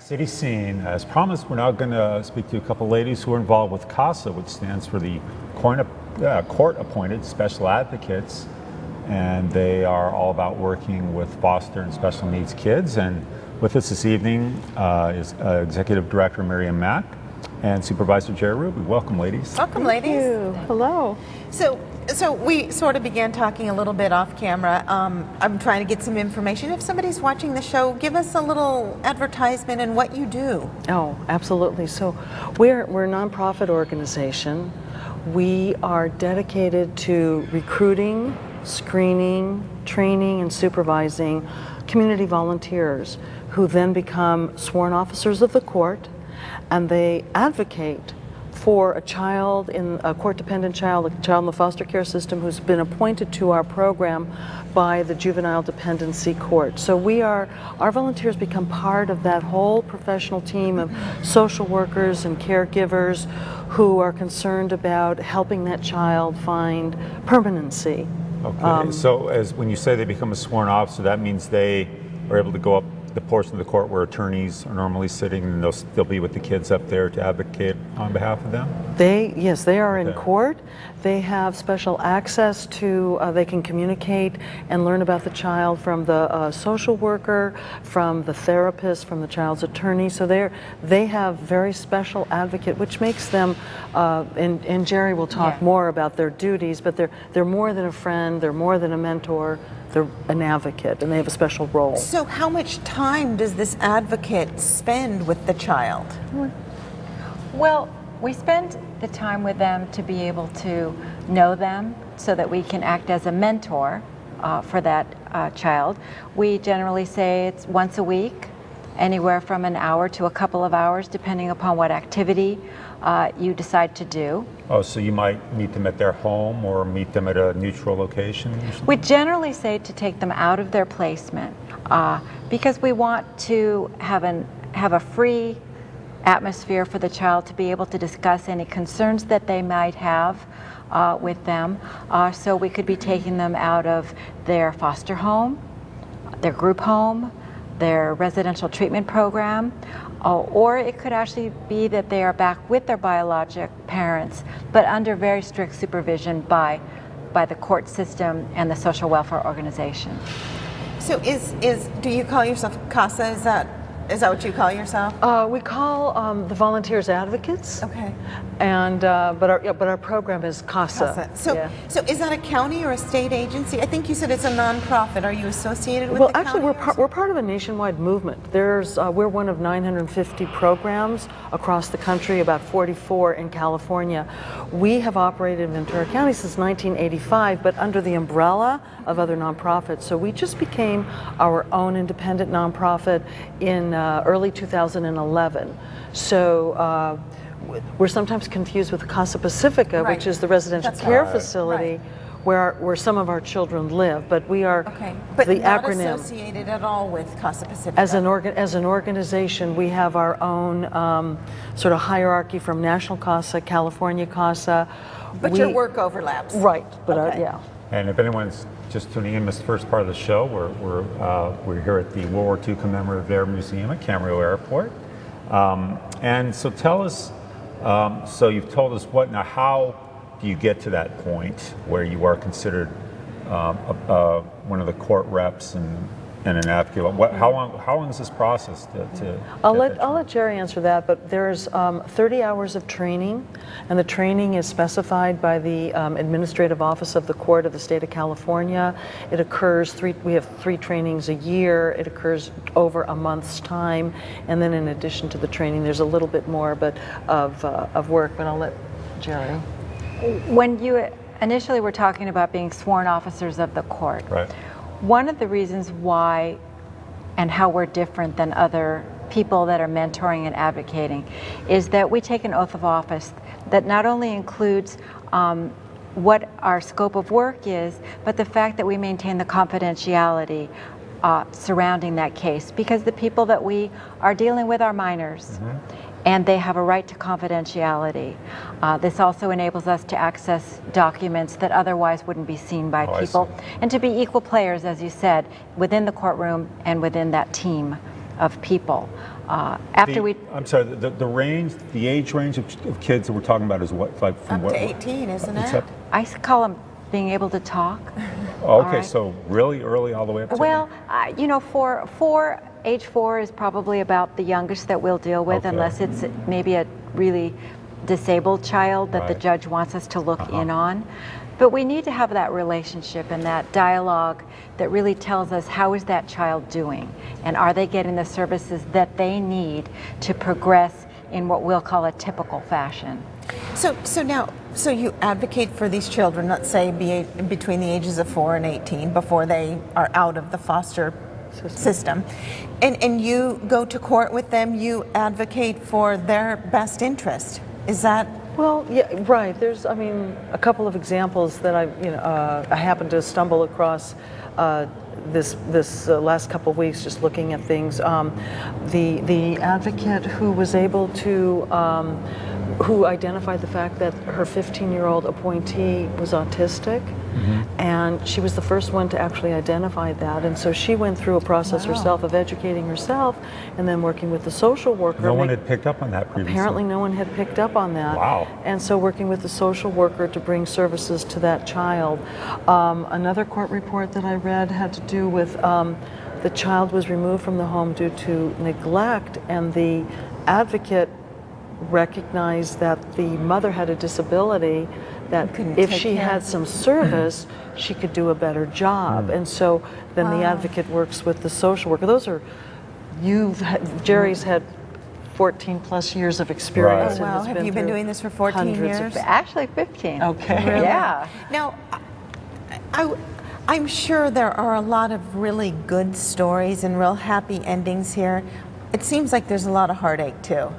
CityScene. As promised, we're now going to speak to a couple ladies who are involved with CASA, which stands for the Court-Appointed Special Advocates, and they are all about working with foster and special needs kids. And with us this evening is Executive Director Miriam Mack and Supervisor Jerry Ruby. Welcome, ladies. Welcome, ladies. Thank you. Hello. So we sort of began talking a little bit off camera. I'm trying to get some information. If somebody's watching the show, give us a little advertisement and what you do. Oh, absolutely. So we're a nonprofit organization. We are dedicated to recruiting, screening, training, and supervising community volunteers who then become sworn officers of the court, and they advocate for a child, a court-dependent child, a child in the foster care system who's been appointed to our program by the Juvenile Dependency Court. So our volunteers become part of that whole professional team of social workers and caregivers who are concerned about helping that child find permanency. Okay, so when you say they become a sworn officer, that means they are able to go up the portion of the court where attorneys are normally sitting, and they'll be with the kids up there to advocate on behalf of them? Yes, they are in court. They have special access to, they can communicate and learn about the child from the social worker, from the therapist, from the child's attorney. So they have very special advocate, which makes them, and Jerry will talk more about their duties, but they're more than a friend, they're more than a mentor. They're an advocate, and they have a special role. So how much time does this advocate spend with the child? Well, we spend the time with them to be able to know them so that we can act as a mentor for that child. We generally say it's once a week, anywhere from an hour to a couple of hours, depending upon what activity you decide to do. Oh, so you might meet them at their home or meet them at a neutral location? We generally say to take them out of their placement because we want to have a free atmosphere for the child to be able to discuss any concerns that they might have with them. So we could be taking them out of their foster home, their group home, their residential treatment program, or it could actually be that they are back with their biologic parents, but under very strict supervision by the court system and the social welfare organization. So do you call yourself CASA? Is that what you call yourself? We call the volunteers advocates. Okay. And but our program is CASA. So is that a county or a state agency? I think you said it's a nonprofit. Are you associated with? Well, the actually, county we're part of a nationwide movement. We're one of 950 programs across the country, about 44 in California. We have operated in Ventura County since 1985, but under the umbrella of other nonprofits. So we just became our own independent nonprofit in early 2011. So we're sometimes confused with Casa Pacifica, which is the residential care facility where some of our children live. But we are but the not acronym associated at all with Casa Pacifica. As an organization, we have our own sort of hierarchy from National CASA, California CASA. But your work overlaps. Right. But yeah. And if anyone's just tuning in, this first part of the show, we're here at the World War II Commemorative Air Museum at Camarillo Airport. And so tell us, so you've told us how do you get to that point where you are considered one of the court reps and an advocate? How long is this process I'll let Jerry answer that, but there's 30 hours of training, and the training is specified by the Administrative Office of the Court of the State of California. It occurs we have 3 trainings a year. It occurs over a month's time, and then in addition to the training, there's a little bit more of work, but I'll let Jerry. When you initially were talking about being sworn officers of the court, one of the reasons why and how we're different than other people that are mentoring and advocating is that we take an oath of office that not only includes what our scope of work is, but the fact that we maintain the confidentiality surrounding that case, because the people that we are dealing with are minors. And they have a right to confidentiality. This also enables us to access documents that otherwise wouldn't be seen by people, and to be equal players, as you said, within the courtroom and within that team of people. I'm sorry, the range, the age range of kids that we're talking about is what, like from Up what? to 18, isn't It's it? up- I call them being able to talk. Oh, okay, right. so really early all the way up to Well, you know, age 4 is probably about the youngest that we'll deal with, Okay. unless it's maybe a really disabled child that the Right. judge wants us to look in on. But we need to have that relationship and that dialogue that really tells us how is that child doing, and are they getting the services that they need to progress in what we'll call a typical fashion. So you advocate for these children, let's say between the ages of 4 and 18, before they are out of the foster system. And you go to court with them, you advocate for their best interest. Is that? Well, yeah, right. There's, I mean, a couple of examples that I happened to stumble across this last couple of weeks, just looking at things. The advocate who was able to, who identified the fact that her 15-year-old appointee was autistic, and she was the first one to actually identify that, and so she went through a process herself of educating herself, and then working with the social worker. No one had picked up on that previously. Apparently no one had picked up on that. Wow. And so working with the social worker to bring services to that child. Another court report that I read had to do with the child was removed from the home due to neglect, and the advocate recognized that the mother had a disability, that if she had some service, she could do a better job. And so then the advocate works with the social worker. Those are, Jerry's had 14 plus years of experience. Right. Oh, wow. And has Have you been through doing this for 14 hundreds of years? Actually 15. Okay. Really? Yeah. Now, I'm sure there are a lot of really good stories and real happy endings here. It seems like there's a lot of heartache too.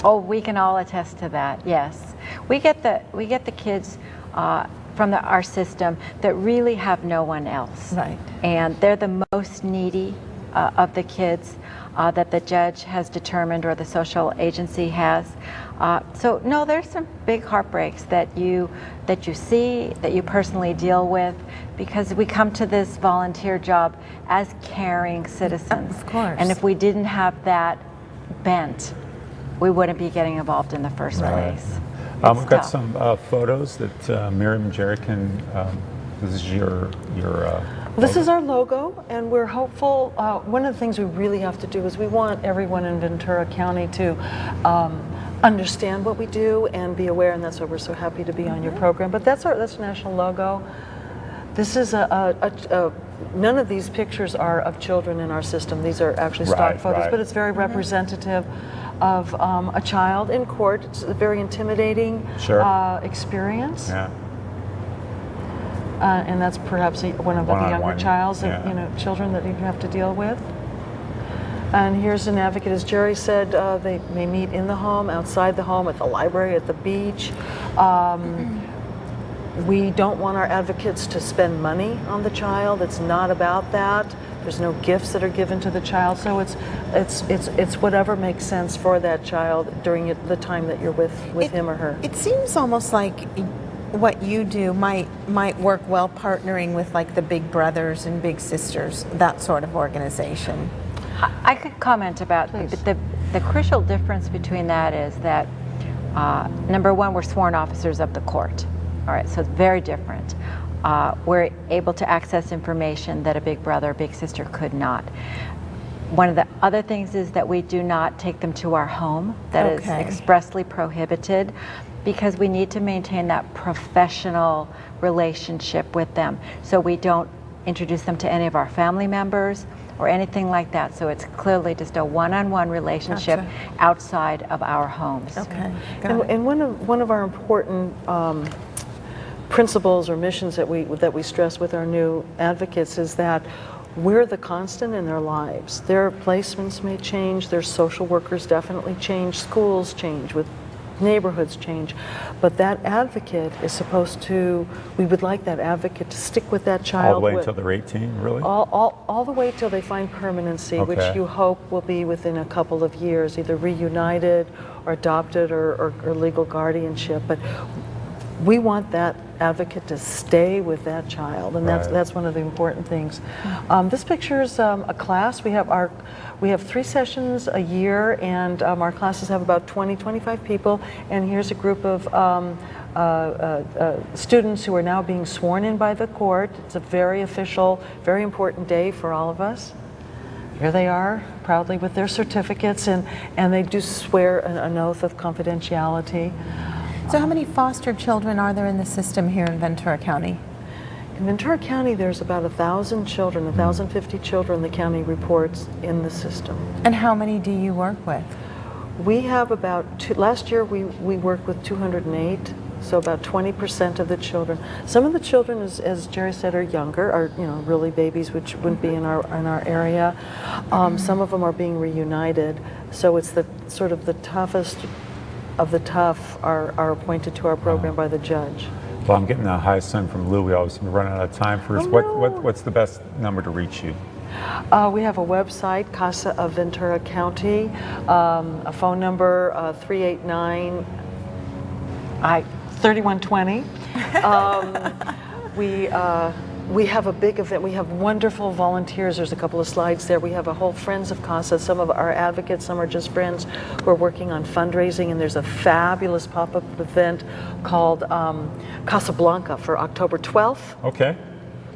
Oh, we can all attest to that. Yes, we get the kids from our system that really have no one else. Right. And they're the most needy of the kids that the judge has determined or the social agency has. So no, there's some big heartbreaks that you see, that you personally deal with, because we come to this volunteer job as caring citizens. Of course. And if we didn't have that bent, we wouldn't be getting involved in the first place. We've got some photos that Miriam and Jerry can. This is your. This is our logo, and we're hopeful. One of the things we really have to do is we want everyone in Ventura County to understand what we do and be aware, and that's why we're so happy to be on your program. But that's our national logo. This is none of these pictures are of children in our system. These are actually stock photos, but it's very representative of a child in court. It's a very intimidating experience. Yeah. And that's perhaps one of the younger children that you have to deal with. And here's an advocate, as Jerry said, they may meet in the home, outside the home, at the library, at the beach. We don't want our advocates to spend money on the child. It's not about that. There's no gifts that are given to the child, so it's whatever makes sense for that child during the time that you're with him or her. It seems almost like what you do might work well partnering with like the Big Brothers and Big Sisters, that sort of organization. I could comment about the crucial difference between that is that number one, we're sworn officers of the court. All right, so it's very different. We're able to access information that a big brother or big sister could not. One of the other things is that we do not take them to our home. That is expressly prohibited, because we need to maintain that professional relationship with them. So we don't introduce them to any of our family members or anything like that. So it's clearly just a one-on-one relationship outside of our homes. Okay. And one of our important principles or missions that we stress with our new advocates is that we're the constant in their lives. Their placements may change, their social workers definitely change, schools change, with neighborhoods change, but that advocate is supposed to, we would like that advocate to stick with that child. All the way until they're 18, really? All the way till they find permanency, which you hope will be within a couple of years, either reunited or adopted or legal guardianship. But we want that advocate to stay with that child, and Right. that's one of the important things. This picture is a class. We have 3 sessions a year, and our classes have about 25 people. And here's a group of students who are now being sworn in by the court. It's a very official, very important day for all of us. Here they are, proudly with their certificates, and they do swear an oath of confidentiality. So how many foster children are there in the system here in Ventura County? In Ventura County, there's about 1,000 children, 1,050 children the county reports in the system. And how many do you work with? We have about, last year we worked with 208, so about 20% of the children. Some of the children, as Jerry said, are younger, are really babies, which wouldn't be in our area. Some of them are being reunited, so it's the sort of the toughest of the tough are appointed to our program by the judge. Well, I'm getting a high send from Lou. We always run out of time first. Oh, no. What's the best number to reach you? We have a website, CASA of Ventura County, a phone number 389 3120. We have a big event. We have wonderful volunteers. There's a couple of slides there. We have a whole Friends of CASA. Some of our advocates, some are just friends who are working on fundraising. And there's a fabulous pop-up event called Casablanca for October 12th. Okay.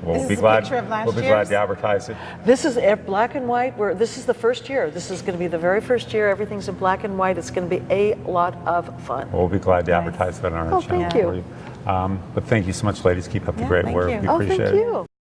Well, This we'll be is a glad. picture of last We'll be year's? glad to advertise it. This is black and white. This is the first year. This is going to be the very first year. Everything's in black and white. It's going to be a lot of fun. Well, we'll be glad to advertise that on our Oh, channel thank you. for you. But thank you so much, ladies. Keep up the Yeah, great thank work. you. We Oh, appreciate thank it. you.